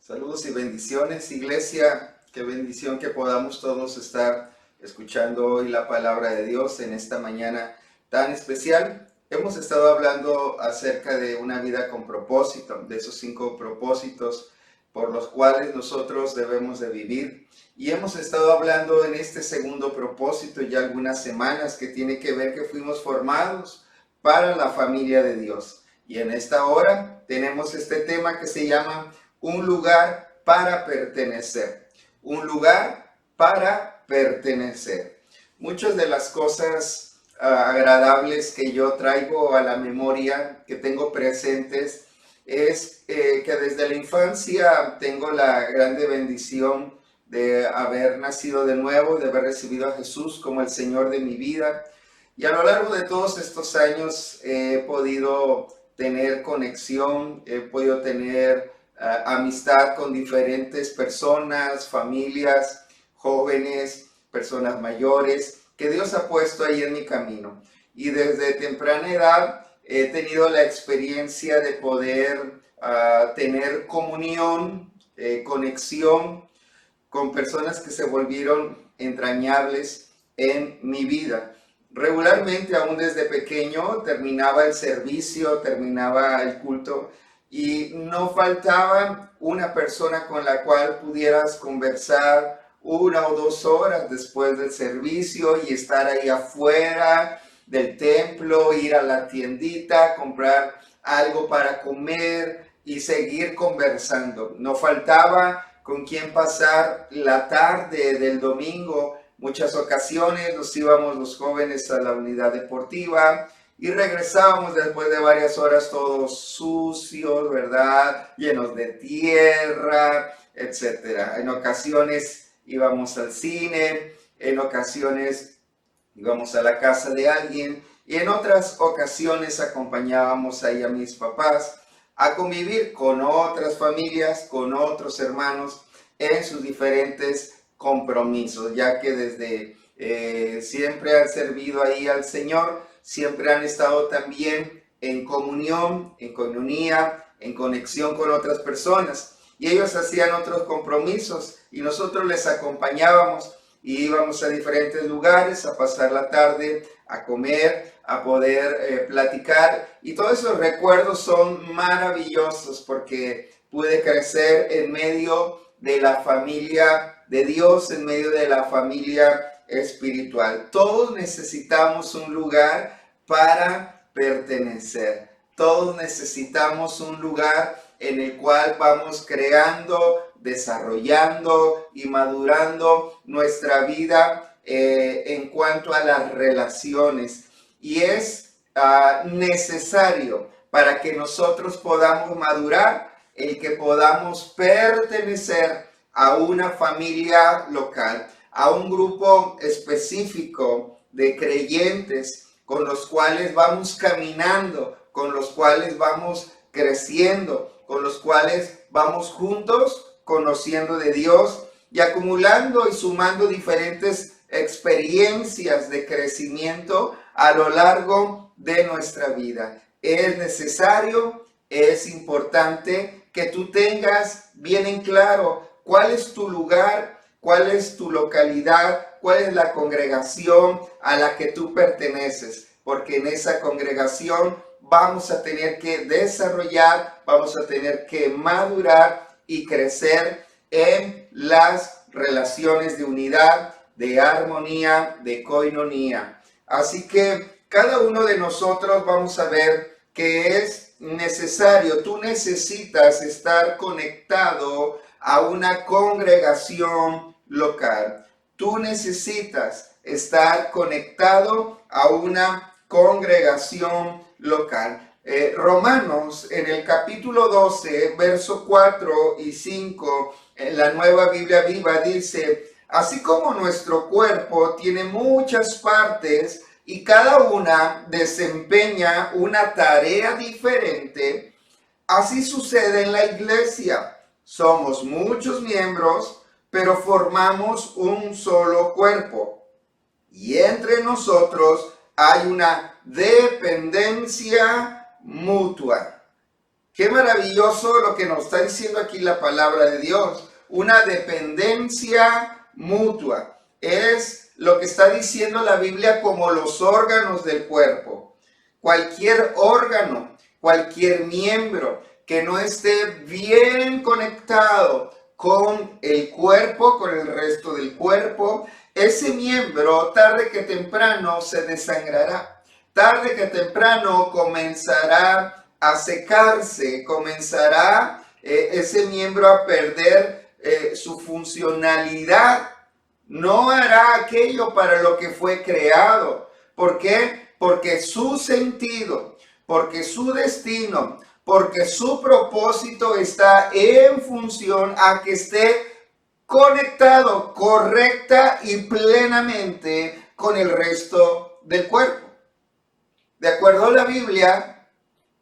Saludos y bendiciones, iglesia. Qué bendición que podamos todos estar escuchando hoy la palabra de Dios en esta mañana tan especial. Hemos estado hablando acerca de una vida con propósito, de esos 5 propósitos por los cuales nosotros debemos de vivir. Y hemos estado hablando en este segundo propósito ya algunas semanas que tiene que ver que fuimos formados para la familia de Dios. Y en esta hora tenemos este tema que se llama un lugar para pertenecer. Un lugar para pertenecer. Muchas de las cosas agradables que yo traigo a la memoria, que tengo presentes, es que desde la infancia tengo la grande bendición de haber nacido de nuevo, de haber recibido a Jesús como el Señor de mi vida. Y a lo largo de todos estos años he podido tener conexión, he podido tener amistad con diferentes personas, familias, jóvenes, personas mayores, que Dios ha puesto ahí en mi camino. Y desde temprana edad he tenido la experiencia de poder tener comunión, conexión con personas que se volvieron entrañables en mi vida. Regularmente, aún desde pequeño, terminaba el servicio, terminaba el culto y no faltaba una persona con la cual pudieras conversar 1 o 2 horas después del servicio y estar ahí afuera del templo, ir a la tiendita, comprar algo para comer y seguir conversando. No faltaba con quien pasar la tarde del domingo. Muchas ocasiones nos íbamos los jóvenes a la unidad deportiva y regresábamos después de varias horas todos sucios, ¿verdad? Llenos de tierra, etcétera. En ocasiones íbamos al cine, en ocasiones íbamos a la casa de alguien y en otras ocasiones acompañábamos ahí a mis papás a convivir con otras familias, con otros hermanos en sus diferentes compromisos, ya que desde siempre han servido ahí al Señor, siempre han estado también en comunión, en coinonía, en conexión con otras personas. Y ellos hacían otros compromisos y nosotros les acompañábamos y íbamos a diferentes lugares a pasar la tarde, a comer, a poder platicar. Y todos esos recuerdos son maravillosos porque pude crecer en medio de la familia de Dios, en medio de la familia espiritual. Todos necesitamos un lugar para pertenecer. Todos necesitamos un lugar en el cual vamos creando, desarrollando y madurando nuestra vida en cuanto a las relaciones. Y es necesario para que nosotros podamos madurar el que podamos pertenecer a una familia local, a un grupo específico de creyentes con los cuales vamos caminando, con los cuales vamos creciendo, con los cuales vamos juntos conociendo de Dios y acumulando y sumando diferentes experiencias de crecimiento a lo largo de nuestra vida. Es necesario, es importante que tú tengas bien en claro cuál es tu lugar, cuál es tu localidad, cuál es la congregación a la que tú perteneces, porque en esa congregación vamos a tener que desarrollar, vamos a tener que madurar y crecer en las relaciones de unidad, de armonía, de coinonía. Así que cada uno de nosotros vamos a ver que es necesario, tú necesitas estar conectado a una congregación local. Tú necesitas estar conectado a una congregación local. Romanos en el capítulo 12, verso 4 y 5, en la Nueva Biblia Viva dice: así como nuestro cuerpo tiene muchas partes y cada una desempeña una tarea diferente, así sucede en la iglesia. Somos muchos miembros, pero formamos un solo cuerpo. Y entre nosotros hay una dependencia mutua. Qué maravilloso lo que nos está diciendo aquí la palabra de Dios. Una dependencia mutua. Es lo que está diciendo la Biblia como los órganos del cuerpo. Cualquier órgano, cualquier miembro que no esté bien conectado con el cuerpo, con el resto del cuerpo, ese miembro tarde que temprano se desangrará. Tarde que temprano comenzará a secarse, comenzará ese miembro a perder su funcionalidad. No hará aquello para lo que fue creado. ¿Por qué? Porque su sentido, porque su destino, porque su propósito está en función a que esté conectado correcta y plenamente con el resto del cuerpo. De acuerdo a la Biblia,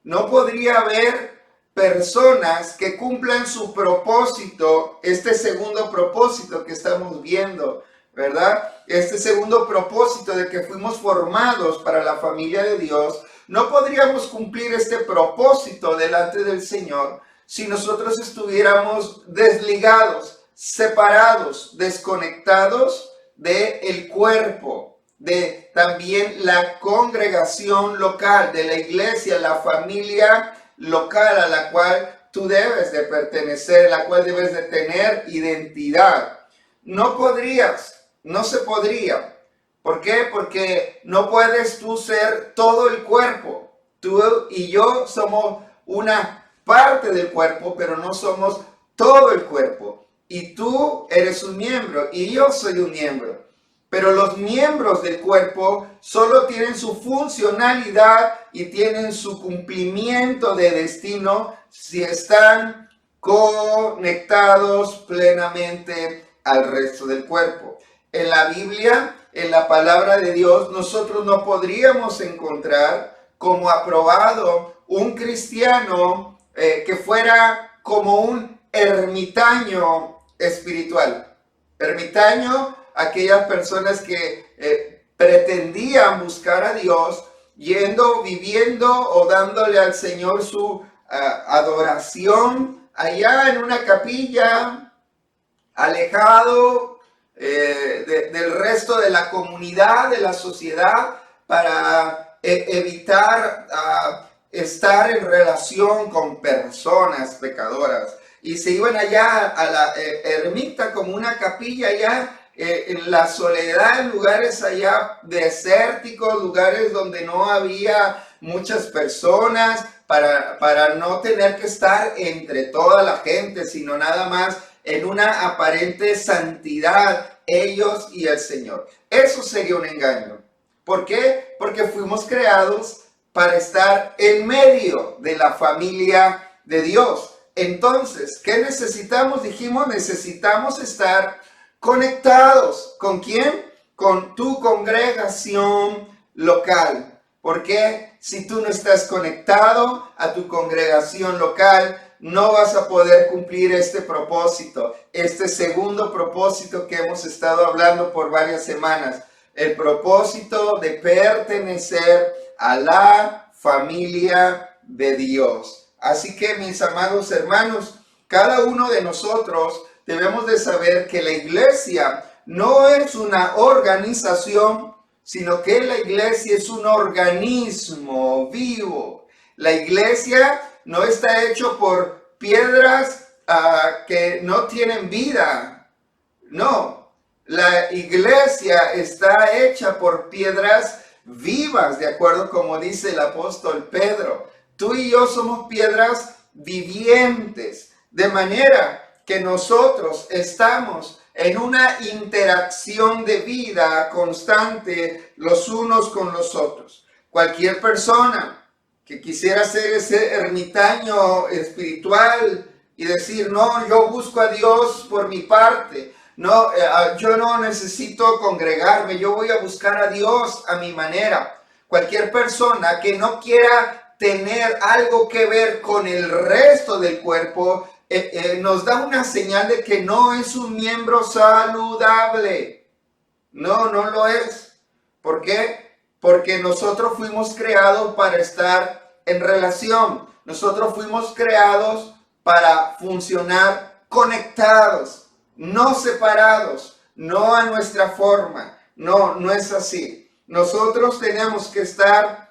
no podría haber personas que cumplan su propósito, este segundo propósito que estamos viendo, ¿verdad? Este segundo propósito de que fuimos formados para la familia de Dios. No podríamos cumplir este propósito delante del Señor si nosotros estuviéramos desligados, separados, desconectados del cuerpo, de también la congregación local, de la iglesia, la familia local a la cual tú debes de pertenecer, la cual debes de tener identidad. No podrías, no se podría. ¿Por qué? Porque no puedes tú ser todo el cuerpo. Tú y yo somos una parte del cuerpo, pero no somos todo el cuerpo. Y tú eres un miembro y yo soy un miembro. Pero los miembros del cuerpo solo tienen su funcionalidad y tienen su cumplimiento de destino si están conectados plenamente al resto del cuerpo. En la Biblia, en la palabra de Dios, nosotros no podríamos encontrar como aprobado un cristiano que fuera como un ermitaño espiritual. Ermitaño, aquellas personas que pretendían buscar a Dios, yendo, viviendo o dándole al Señor su adoración allá en una capilla, alejado del resto de la comunidad, de la sociedad, para evitar estar en relación con personas pecadoras. Y se iban allá a la ermita, como una capilla allá en la soledad, en lugares allá desérticos, lugares donde no había muchas personas, para no tener que estar entre toda la gente, sino nada más en una aparente santidad, ellos y el Señor. Eso sería un engaño. ¿Por qué? Porque fuimos creados para estar en medio de la familia de Dios. Entonces, ¿qué necesitamos? Dijimos, necesitamos estar conectados. ¿Con quién? Con tu congregación local. Porque si tú no estás conectado a tu congregación local, no vas a poder cumplir este propósito, este segundo propósito que hemos estado hablando por varias semanas. El propósito de pertenecer a la familia de Dios. Así que, mis amados hermanos, cada uno de nosotros debemos de saber que la iglesia no es una organización, sino que la iglesia es un organismo vivo. La iglesia no está hecho por piedras que no tienen vida. No, la iglesia está hecha por piedras vivas, de acuerdo como dice el apóstol Pedro. Tú y yo somos piedras vivientes, de manera que nosotros estamos en una interacción de vida constante los unos con los otros. Cualquier persona que quisiera ser ese ermitaño espiritual y decir, no, yo busco a Dios por mi parte, no, yo no necesito congregarme, yo voy a buscar a Dios a mi manera. Cualquier persona que no quiera tener algo que ver con el resto del cuerpo, nos da una señal de que no es un miembro saludable. No, no lo es. ¿Por qué? Porque nosotros fuimos creados para estar en relación. Nosotros fuimos creados para funcionar conectados, no separados, no a nuestra forma. No, no es así. Nosotros tenemos que estar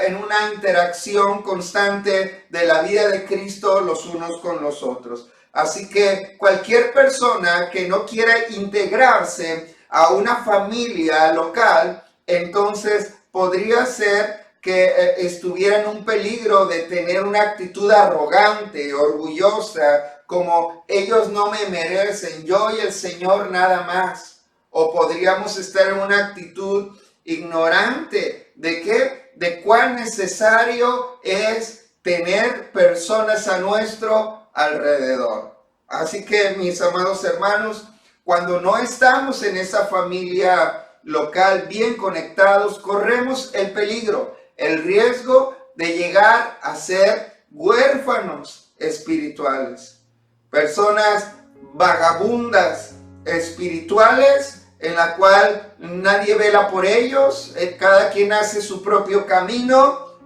en una interacción constante de la vida de Cristo los unos con los otros. Así que cualquier persona que no quiera integrarse a una familia local, entonces podría ser que estuviera en un peligro de tener una actitud arrogante, orgullosa, como ellos no me merecen, yo y el Señor nada más. O podríamos estar en una actitud ignorante de qué, de cuán necesario es tener personas a nuestro alrededor. Así que, mis amados hermanos, cuando no estamos en esa familia local bien conectados, corremos el peligro, el riesgo de llegar a ser huérfanos espirituales, personas vagabundas espirituales, en la cual nadie vela por ellos, cada quien hace su propio camino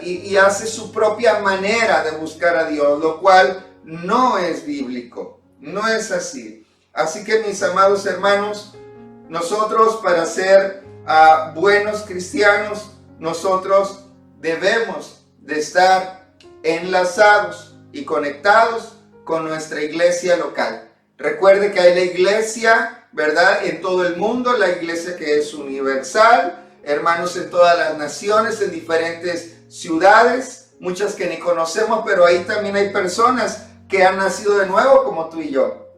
y hace su propia manera de buscar a Dios, lo cual no es bíblico, no es así. Así que, mis amados hermanos, nosotros para ser buenos cristianos, nosotros debemos de estar enlazados y conectados con nuestra iglesia local. Recuerde que hay la iglesia, ¿verdad?, en todo el mundo, la iglesia que es universal, hermanos en todas las naciones, en diferentes ciudades, muchas que ni conocemos, pero ahí también hay personas que han nacido de nuevo como tú y yo.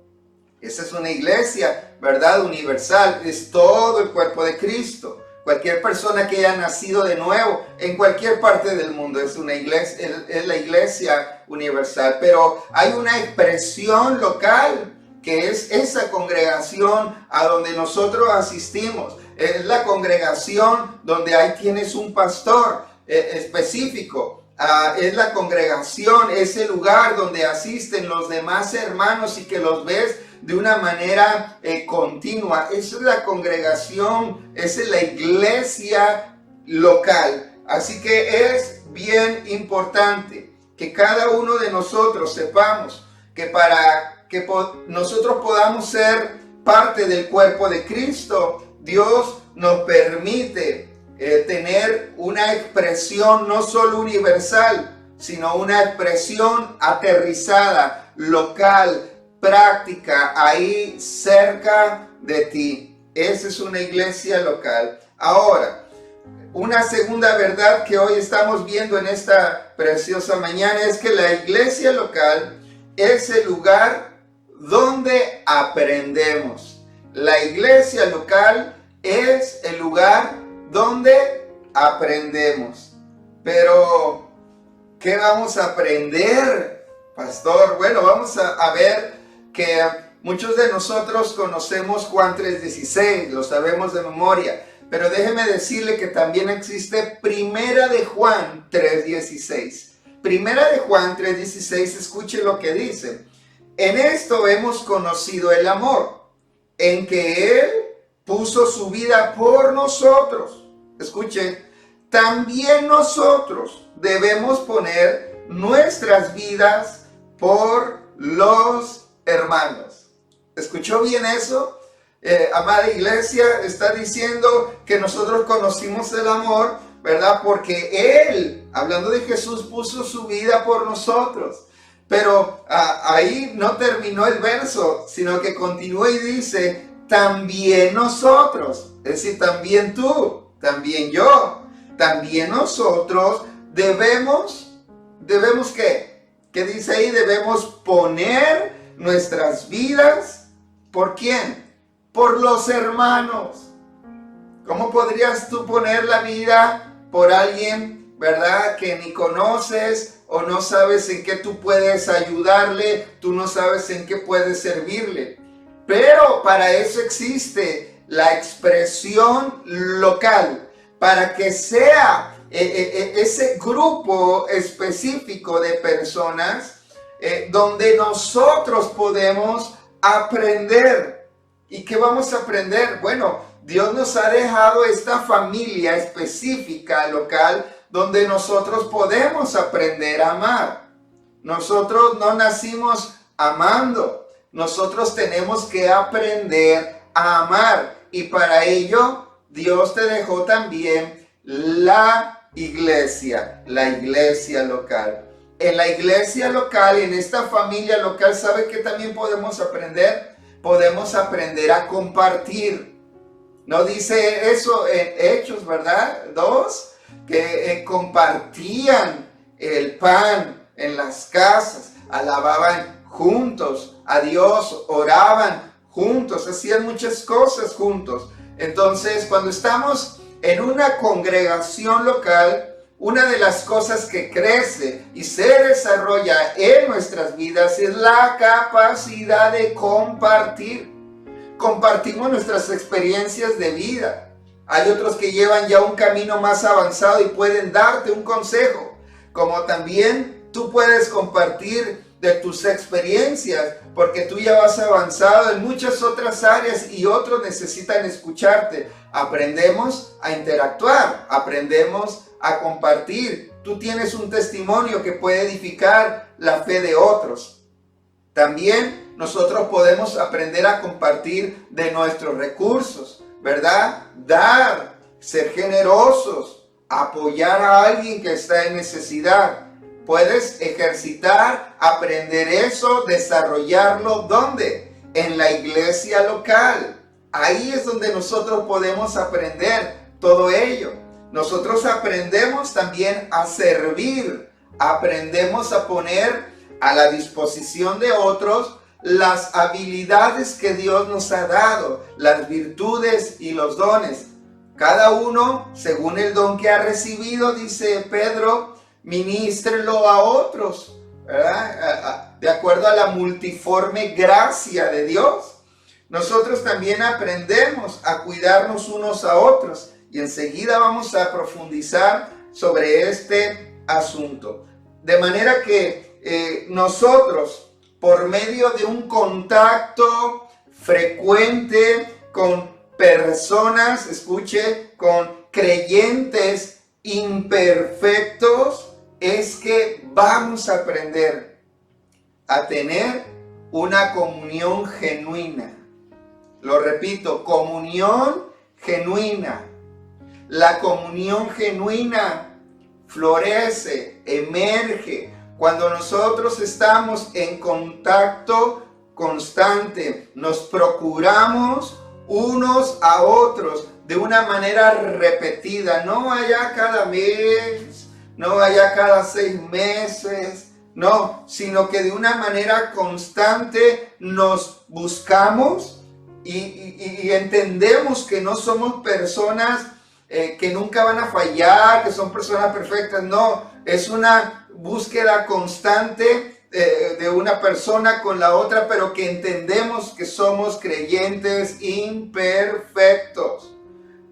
Esa es una iglesia, ¿verdad?, universal, es todo el cuerpo de Cristo. Cualquier persona que haya nacido de nuevo en cualquier parte del mundo es una iglesia, es la iglesia universal. Pero hay una expresión local que es esa congregación a donde nosotros asistimos. Es la congregación donde ahí tienes un pastor específico. Es la congregación, ese lugar donde asisten los demás hermanos y que los ves de una manera continua. Esa es la congregación, esa es la iglesia local. Así que es bien importante que cada uno de nosotros sepamos que para que nosotros podamos ser parte del cuerpo de Cristo, Dios nos permite tener una expresión no solo universal, sino una expresión aterrizada, local, práctica, ahí cerca de ti. Esa es una iglesia local. Ahora, una segunda verdad que hoy estamos viendo en esta preciosa mañana es que la iglesia local es el lugar donde aprendemos. La iglesia local es el lugar donde aprendemos. Pero, ¿qué vamos a aprender, pastor? Bueno, vamos a ver que muchos de nosotros conocemos Juan 3:16, lo sabemos de memoria, pero déjeme decirle que también existe Primera de Juan 3:16. Primera de Juan 3:16, escuche lo que dice. En esto hemos conocido el amor, en que Él puso su vida por nosotros. Escuchen, también nosotros debemos poner nuestras vidas por los hermanos. ¿Escuchó bien eso? Amada iglesia, está diciendo que nosotros conocimos el amor, ¿verdad? Porque Él, hablando de Jesús, puso su vida por nosotros. Pero ahí no terminó el verso, sino que continúa y dice, también nosotros, es decir, también tú, también yo, también nosotros debemos ¿qué? ¿Qué dice ahí? Debemos poner nuestras vidas, ¿por quién? Por los hermanos. ¿Cómo podrías tú poner la vida por alguien, verdad, que ni conoces o no sabes en qué tú puedes ayudarle, tú no sabes en qué puedes servirle? Pero para eso existe la expresión local, para que sea ese grupo específico de personas donde nosotros podemos aprender. ¿Y qué vamos a aprender? Bueno, Dios nos ha dejado esta familia específica local donde nosotros podemos aprender a amar. Nosotros no nacimos amando, nosotros tenemos que aprender a amar. Y para ello, Dios te dejó también la iglesia local. En la iglesia local, en esta familia local, ¿sabe qué también podemos aprender? Podemos aprender a compartir. ¿No dice eso en Hechos, verdad? 2, que compartían el pan en las casas, alababan juntos a Dios, oraban juntos, hacían muchas cosas juntos. Entonces, cuando estamos en una congregación local, una de las cosas que crece y se desarrolla en nuestras vidas es la capacidad de compartir. Compartimos nuestras experiencias de vida. Hay otros que llevan ya un camino más avanzado y pueden darte un consejo, como también tú puedes compartir de tus experiencias, porque tú ya vas avanzado en muchas otras áreas y otros necesitan escucharte. Aprendemos a interactuar, aprendemos a compartir. Tú tienes un testimonio que puede edificar la fe de otros. También nosotros podemos aprender a compartir de nuestros recursos, ¿verdad? Dar, ser generosos, apoyar a alguien que está en necesidad. Puedes ejercitar, aprender eso, desarrollarlo. ¿Dónde? En la iglesia local. Ahí es donde nosotros podemos aprender todo ello. Nosotros aprendemos también a servir. Aprendemos a poner a la disposición de otros las habilidades que Dios nos ha dado, las virtudes y los dones. Cada uno, según el don que ha recibido, dice Pedro, ministrelo a otros, ¿verdad? De acuerdo a la multiforme gracia de Dios. Nosotros también aprendemos a cuidarnos unos a otros y enseguida vamos a profundizar sobre este asunto. De manera que nosotros, por medio de un contacto frecuente con personas, escuche, con creyentes imperfectos, es que vamos a aprender a tener una comunión genuina. Lo repito, comunión genuina. La comunión genuina florece, emerge cuando nosotros estamos en contacto constante. Nos procuramos unos a otros de una manera repetida, no allá cada mes, no allá cada 6 meses, no, sino que de una manera constante nos buscamos y entendemos que no somos personas que nunca van a fallar, que son personas perfectas. No, es una búsqueda constante de una persona con la otra, pero que entendemos que somos creyentes imperfectos.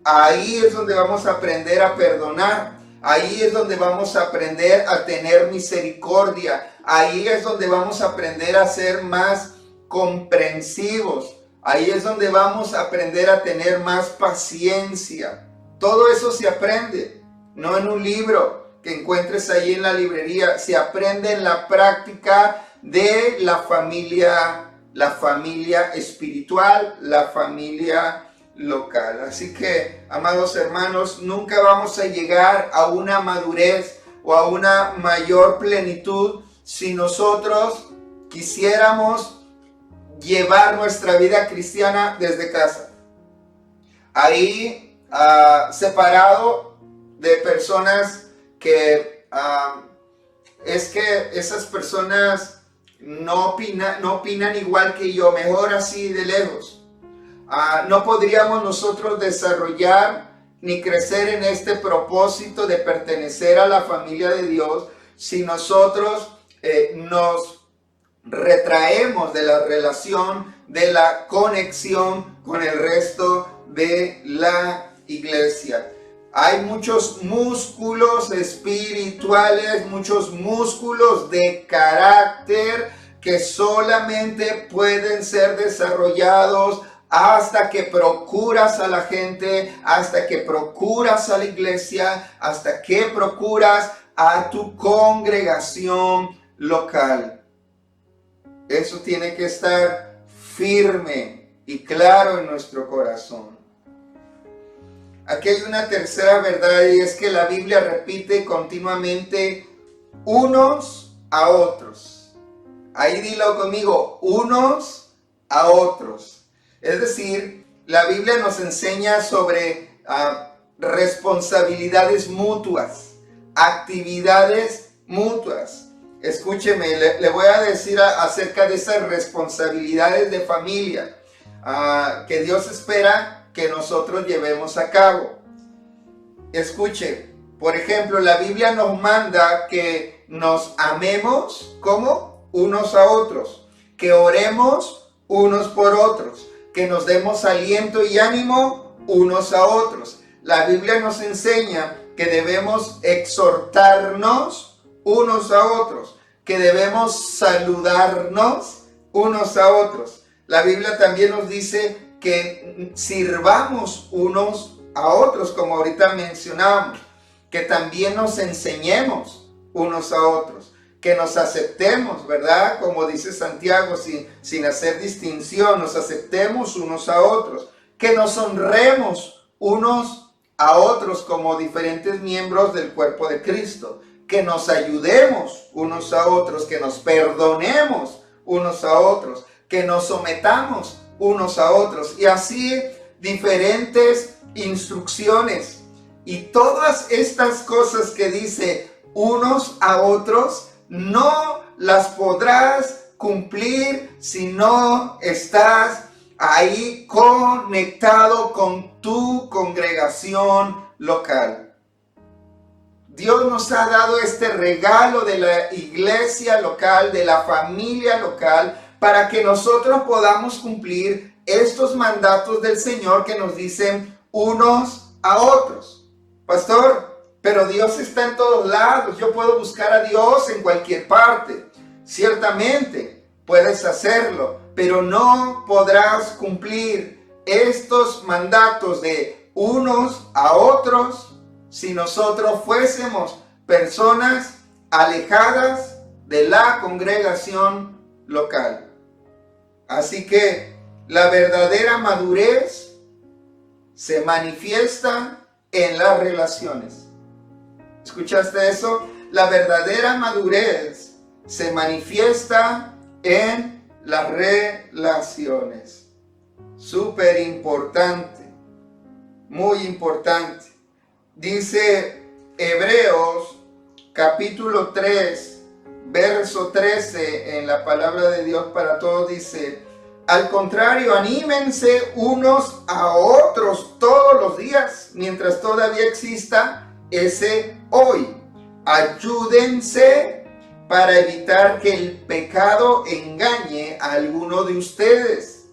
Ahí es donde vamos a aprender a perdonar. Ahí es donde vamos a aprender a tener misericordia. Ahí es donde vamos a aprender a ser más comprensivos. Ahí es donde vamos a aprender a tener más paciencia. Todo eso se aprende, no en un libro que encuentres ahí en la librería. Se aprende en la práctica de la familia espiritual, la familia local. Así que, amados hermanos, nunca vamos a llegar a una madurez o a una mayor plenitud si nosotros quisiéramos llevar nuestra vida cristiana desde casa. Ahí separado de personas que es que esas personas no opinan igual que yo, mejor así de lejos. No podríamos nosotros desarrollar ni crecer en este propósito de pertenecer a la familia de Dios si nosotros nos retraemos de la relación, de la conexión con el resto de la iglesia. Hay muchos músculos espirituales, muchos músculos de carácter que solamente pueden ser desarrollados hasta que procuras a la gente, hasta que procuras a la iglesia, hasta que procuras a tu congregación local. Eso tiene que estar firme y claro en nuestro corazón. Aquí hay una tercera verdad, y es que la Biblia repite continuamente unos a otros. Ahí dilo conmigo, unos a otros. Es decir, la Biblia nos enseña sobre responsabilidades mutuas, actividades mutuas. Escúcheme, le voy a decir acerca de esas responsabilidades de familia que Dios espera que nosotros llevemos a cabo. Escuche, por ejemplo, la Biblia nos manda que nos amemos como unos a otros, que oremos unos por otros, que nos demos aliento y ánimo unos a otros. La Biblia nos enseña que debemos exhortarnos unos a otros, que debemos saludarnos unos a otros. La Biblia también nos dice que sirvamos unos a otros, como ahorita mencionábamos, que también nos enseñemos unos a otros, que nos aceptemos, ¿verdad? Como dice Santiago, sin hacer distinción, nos aceptemos unos a otros, que nos honremos unos a otros como diferentes miembros del cuerpo de Cristo, que nos ayudemos unos a otros, que nos perdonemos unos a otros, que nos sometamos unos a otros, y así diferentes instrucciones. Y todas estas cosas que dice unos a otros, no las podrás cumplir si no estás ahí conectado con tu congregación local. Dios nos ha dado este regalo de la iglesia local, de la familia local, para que nosotros podamos cumplir estos mandatos del Señor que nos dicen unos a otros. Pastor, pero Dios está en todos lados. Yo puedo buscar a Dios en cualquier parte. Ciertamente puedes hacerlo, pero no podrás cumplir estos mandatos de unos a otros si nosotros fuésemos personas alejadas de la congregación local. Así que la verdadera madurez se manifiesta en las relaciones. ¿Escuchaste eso? La verdadera madurez se manifiesta en las relaciones. Súper importante, muy importante. Dice Hebreos capítulo 3, verso 13 en la palabra de Dios para todos, dice: al contrario, anímense unos a otros todos los días, mientras todavía exista ese hoy. Ayúdense para evitar que el pecado engañe a alguno de ustedes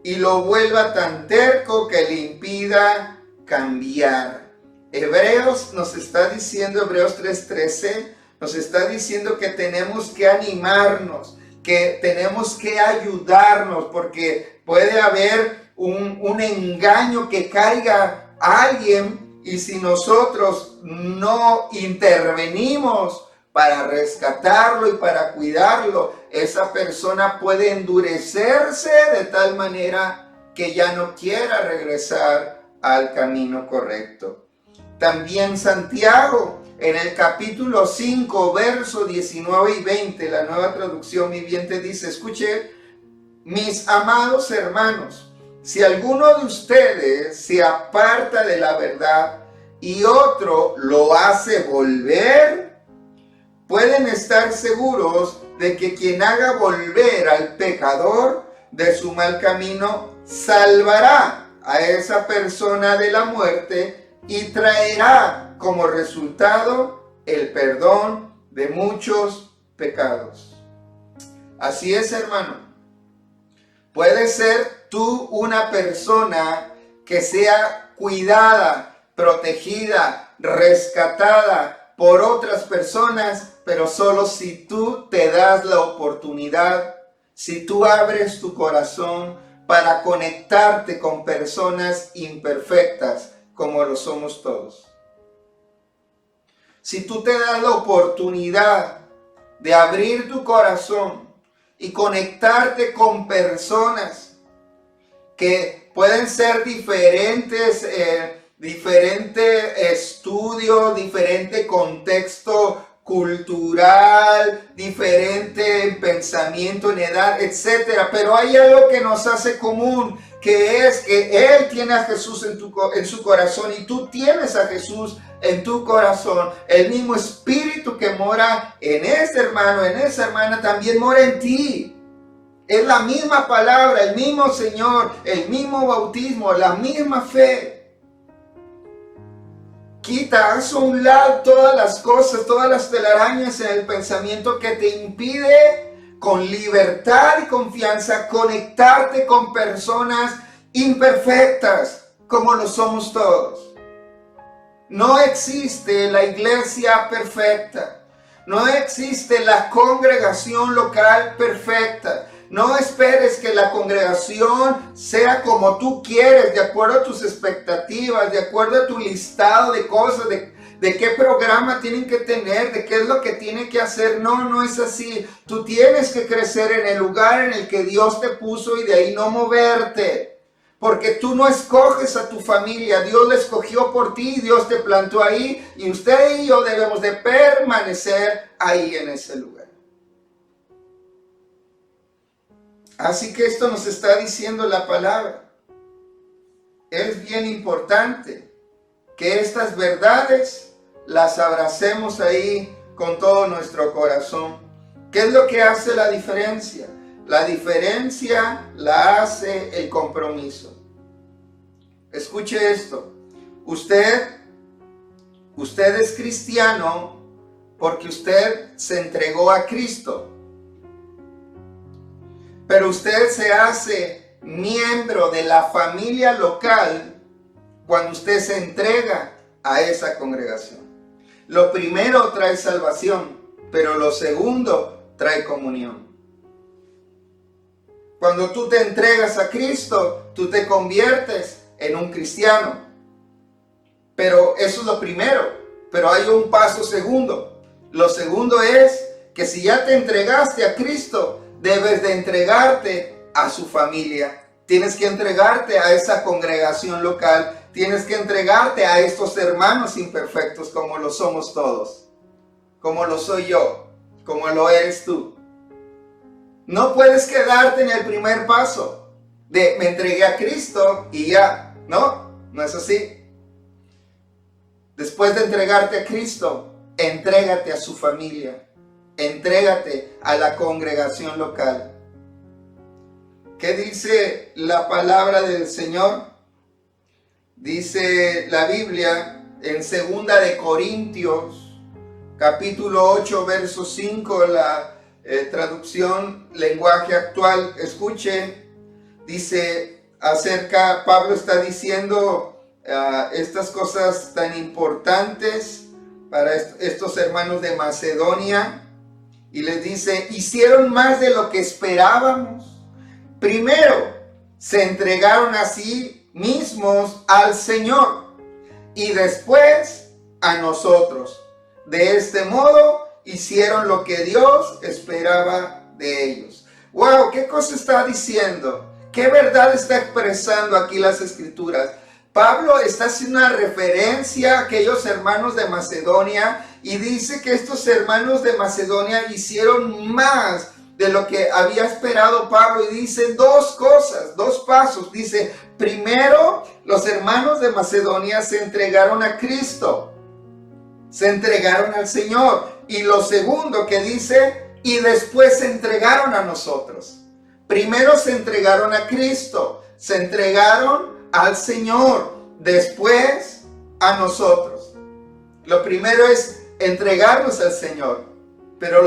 y lo vuelva tan terco que le impida cambiar. Hebreos nos está diciendo, Hebreos 3:13, nos está diciendo que tenemos que animarnos, que tenemos que ayudarnos, porque puede haber un engaño que caiga a alguien, y si nosotros no intervenimos para rescatarlo y para cuidarlo, esa persona puede endurecerse de tal manera que ya no quiera regresar al camino correcto. También Santiago, en el capítulo 5, verso 19 y 20, la Nueva Traducción Viviente dice: escuche, mis amados hermanos, si alguno de ustedes se aparta de la verdad y otro lo hace volver, pueden estar seguros de que quien haga volver al pecador de su mal camino salvará a esa persona de la muerte y traerá como resultado el perdón de muchos pecados. Así es, hermano. Puedes ser tú una persona que sea cuidada, protegida, rescatada por otras personas, pero solo si tú te das la oportunidad, si tú abres tu corazón, para conectarte con personas imperfectas como lo somos todos. Si tú te das la oportunidad de abrir tu corazón y conectarte con personas que pueden ser diferentes, diferente estudio, diferente contexto cultural, diferente pensamiento en edad, etcétera, pero hay algo que nos hace común, que es que Él tiene a Jesús en su corazón y tú tienes a Jesús en tu corazón. El mismo Espíritu que mora en ese hermano, en esa hermana, también mora en ti. Es la misma palabra, el mismo Señor, el mismo bautismo, la misma fe. Quita, haz a un lado todas las cosas, todas las telarañas en el pensamiento que te impide con libertad y confianza conectarte con personas imperfectas como lo somos todos. No existe la iglesia perfecta. No existe la congregación local perfecta. No esperes que la congregación sea como tú quieres, de acuerdo a tus expectativas, de acuerdo a tu listado de cosas, de qué programa tienen que tener, de qué es lo que tienen que hacer. No, no es así. Tú tienes que crecer en el lugar en el que Dios te puso y de ahí no moverte. Porque tú no escoges a tu familia, Dios la escogió por ti, Dios te plantó ahí y usted y yo debemos de permanecer ahí en ese lugar. Así que esto nos está diciendo la palabra. Es bien importante que estas verdades las abracemos ahí con todo nuestro corazón. ¿Qué es lo que hace la diferencia? La diferencia la hace el compromiso. Escuche esto. Usted es cristiano porque usted se entregó a Cristo. Pero usted se hace miembro de la familia local cuando usted se entrega a esa congregación. Lo primero trae salvación, pero lo segundo trae comunión. Cuando tú te entregas a Cristo, tú te conviertes en un cristiano. Pero eso es lo primero, pero hay un paso segundo. Lo segundo es que si ya te entregaste a Cristo, debes de entregarte a su familia. Tienes que entregarte a esa congregación local. Tienes que entregarte a estos hermanos imperfectos como lo somos todos. Como lo soy yo. Como lo eres tú. No puedes quedarte en el primer paso de me entregué a Cristo y ya. No, no es así. Después de entregarte a Cristo, entrégate a su familia. Entrégate a la congregación local. ¿Qué dice la palabra del Señor? Dice la Biblia en 2 de Corintios, capítulo 8, verso 5, la traducción lenguaje actual. Escuche, dice Pablo está diciendo estas cosas tan importantes para estos hermanos de Macedonia. Y les dice, hicieron más de lo que esperábamos. Primero, se entregaron a sí mismos al Señor y después a nosotros. De este modo, hicieron lo que Dios esperaba de ellos. ¡Wow! ¿Qué cosa está diciendo? ¿Qué verdad está expresando aquí las Escrituras? Pablo está haciendo una referencia a aquellos hermanos de Macedonia y dice que estos hermanos de Macedonia hicieron más de lo que había esperado Pablo. Y dice dos cosas, dos pasos. Dice, primero, los hermanos de Macedonia se entregaron a Cristo, se entregaron al Señor. Y lo segundo que dice, y después se entregaron a nosotros. Primero se entregaron a Cristo, se entregaron al Señor, después a nosotros. Lo primero es entregarnos al Señor, pero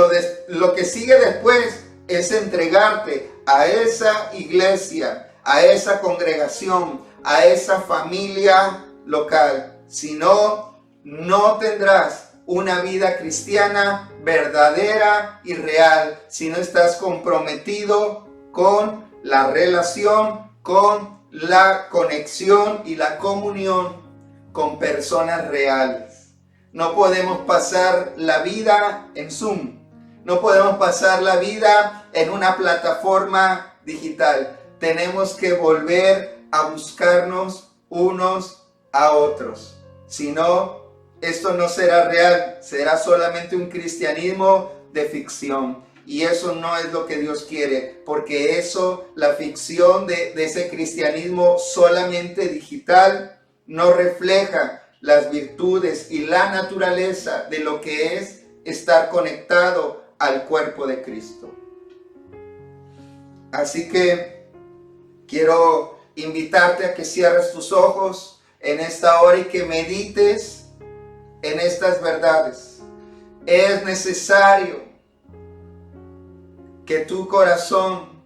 lo que sigue después es entregarte a esa iglesia, a esa congregación, a esa familia local. Si no, no tendrás una vida cristiana verdadera y real si no estás comprometido con la relación con la conexión y la comunión con personas reales. No podemos pasar la vida en Zoom. No podemos pasar la vida en una plataforma digital. Tenemos que volver a buscarnos unos a otros. Si no, esto no será real. Será solamente un cristianismo de ficción. Y eso no es lo que Dios quiere. Porque eso, la ficción de ese cristianismo solamente digital, no refleja las virtudes y la naturaleza de lo que es estar conectado al cuerpo de Cristo. Así que quiero invitarte a que cierres tus ojos en esta hora y que medites en estas verdades. Es necesario que tu corazón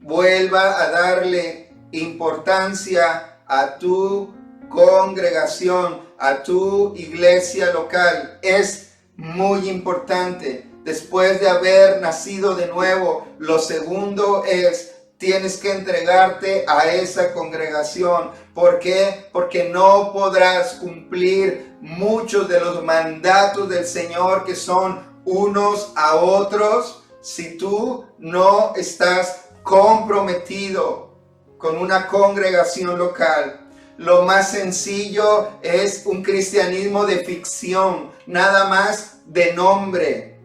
vuelva a darle importancia a tu congregación, a tu iglesia local. Es muy importante. Después de haber nacido de nuevo, lo segundo es, tienes que entregarte a esa congregación. ¿Por qué? Porque no podrás cumplir muchos de los mandatos del Señor, que son unos a otros, si tú no estás comprometido con una congregación local. Lo más sencillo es un cristianismo de ficción, nada más de nombre,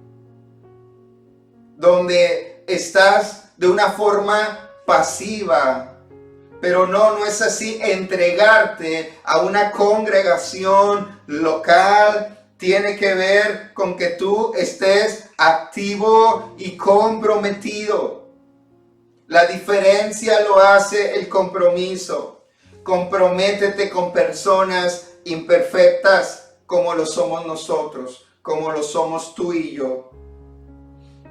donde estás de una forma pasiva, pero no es así. Entregarte a una congregación local tiene que ver con que tú estés activo y comprometido. La diferencia lo hace el compromiso. Comprométete con personas imperfectas como lo somos nosotros, como lo somos tú y yo.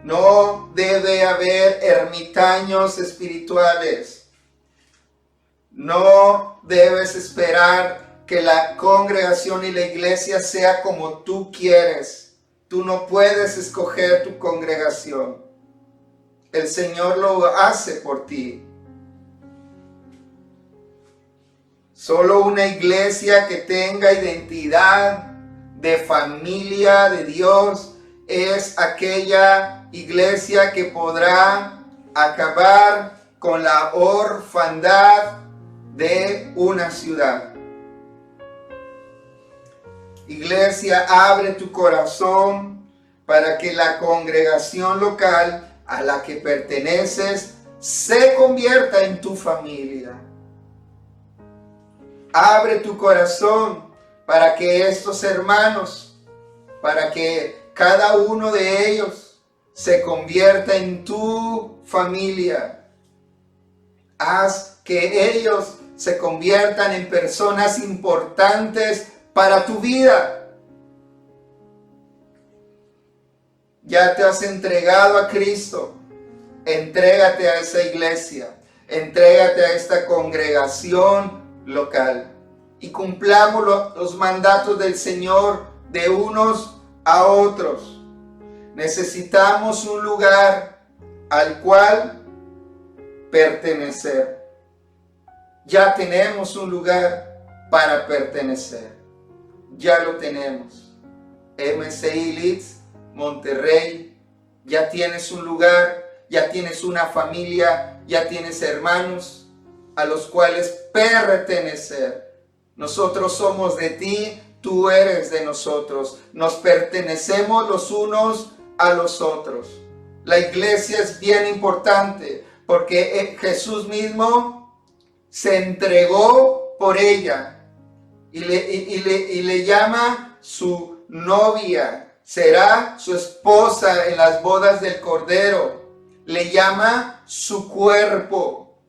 No debe haber ermitaños espirituales. No debes esperar que la congregación y la iglesia sea como tú quieres. Tú no puedes escoger tu congregación. El Señor lo hace por ti. Solo una iglesia que tenga identidad de familia de Dios es aquella iglesia que podrá acabar con la orfandad de una ciudad. Iglesia, abre tu corazón para que la congregación local a la que perteneces se convierta en tu familia. Abre tu corazón para que estos hermanos, para que cada uno de ellos se convierta en tu familia. Haz que ellos se conviertan en personas importantes para tu vida. Ya te has entregado a Cristo. Entrégate a esa iglesia. Entrégate a esta congregación local. Y cumplamos los mandatos del Señor de unos a otros. Necesitamos un lugar al cual pertenecer. Ya tenemos un lugar para pertenecer. Ya lo tenemos. MCI Leeds, Monterrey, ya tienes un lugar, ya tienes una familia, ya tienes hermanos a los cuales pertenecer. Nosotros somos de ti, tú eres de nosotros. Nos pertenecemos los unos a los otros. La iglesia es bien importante porque Jesús mismo se entregó por ella y le llama su novia. Será su esposa en las bodas del Cordero. Le llama su cuerpo.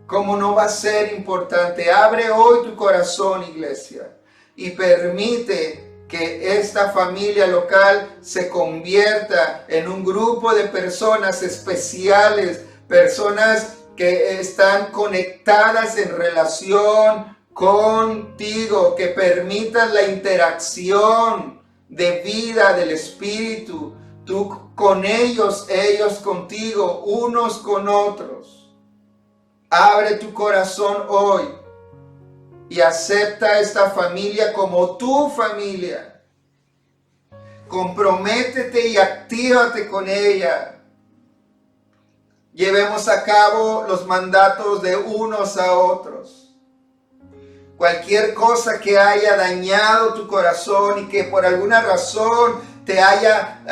¿Cómo no va a ser importante? Abre hoy tu corazón, iglesia, y permite que esta familia local se convierta en un grupo de personas especiales, personas que están conectadas en relación contigo, que permitan la interacción de vida del Espíritu, tú con ellos, ellos contigo, unos con otros. Abre tu corazón hoy y acepta esta familia como tu familia. Comprométete y actívate con ella. Llevemos a cabo los mandatos de unos a otros. Cualquier cosa que haya dañado tu corazón y que por alguna razón te haya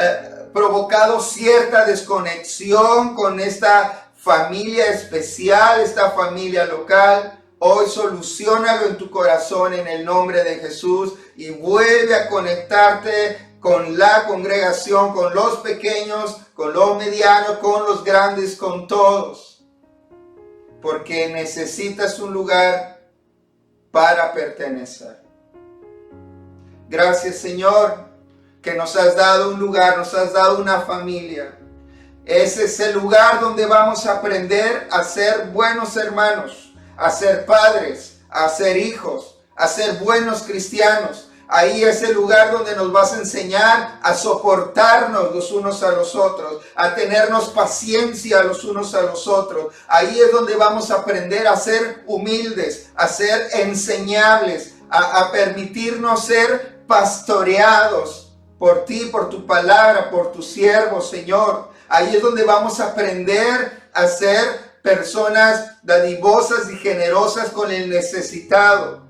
provocado cierta desconexión con esta familia especial, esta familia local, hoy soluciónalo en tu corazón en el nombre de Jesús y vuelve a conectarte con la congregación, con los pequeños, con los medianos, con los grandes, con todos. Porque necesitas un lugar para pertenecer. Gracias, Señor, que nos has dado un lugar, nos has dado una familia. Ese es el lugar donde vamos a aprender a ser buenos hermanos, a ser padres, a ser hijos, a ser buenos cristianos. Ahí es el lugar donde nos vas a enseñar a soportarnos los unos a los otros, a tenernos paciencia los unos a los otros. Ahí es donde vamos a aprender a ser humildes, a ser enseñables, a permitirnos ser pastoreados por ti, por tu palabra, por tu siervo, Señor. Ahí es donde vamos a aprender a ser personas dadivosas y generosas con el necesitado.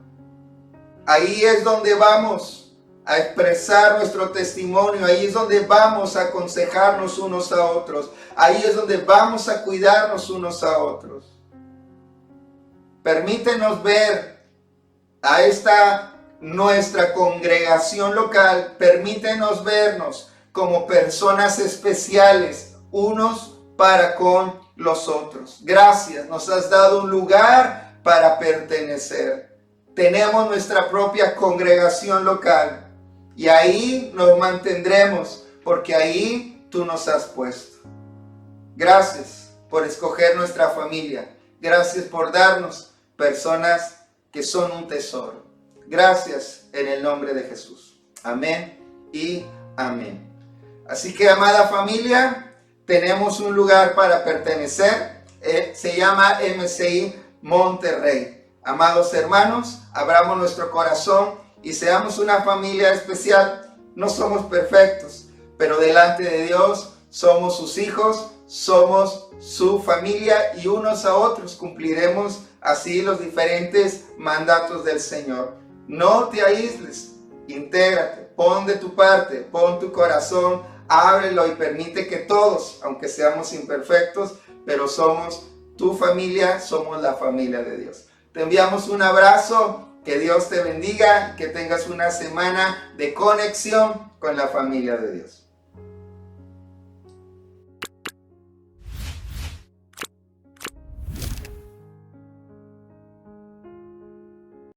Ahí es donde vamos a expresar nuestro testimonio. Ahí es donde vamos a aconsejarnos unos a otros. Ahí es donde vamos a cuidarnos unos a otros. Permítenos ver a esta nuestra congregación local. Permítenos vernos como personas especiales unos para con los otros. Gracias, nos has dado un lugar para pertenecer. Tenemos nuestra propia congregación local y ahí nos mantendremos porque ahí tú nos has puesto. Gracias por escoger nuestra familia. Gracias por darnos personas que son un tesoro. Gracias en el nombre de Jesús. Amén y amén. Así que, amada familia, tenemos un lugar para pertenecer. Se llama MCI Monterrey. Amados hermanos, abramos nuestro corazón y seamos una familia especial. No somos perfectos, pero delante de Dios somos sus hijos, somos su familia y unos a otros cumpliremos así los diferentes mandatos del Señor. No te aísles, intégrate, pon de tu parte, pon tu corazón, ábrelo y permite que todos, aunque seamos imperfectos, pero somos tu familia, somos la familia de Dios. Te enviamos un abrazo, que Dios te bendiga, que tengas una semana de conexión con la familia de Dios.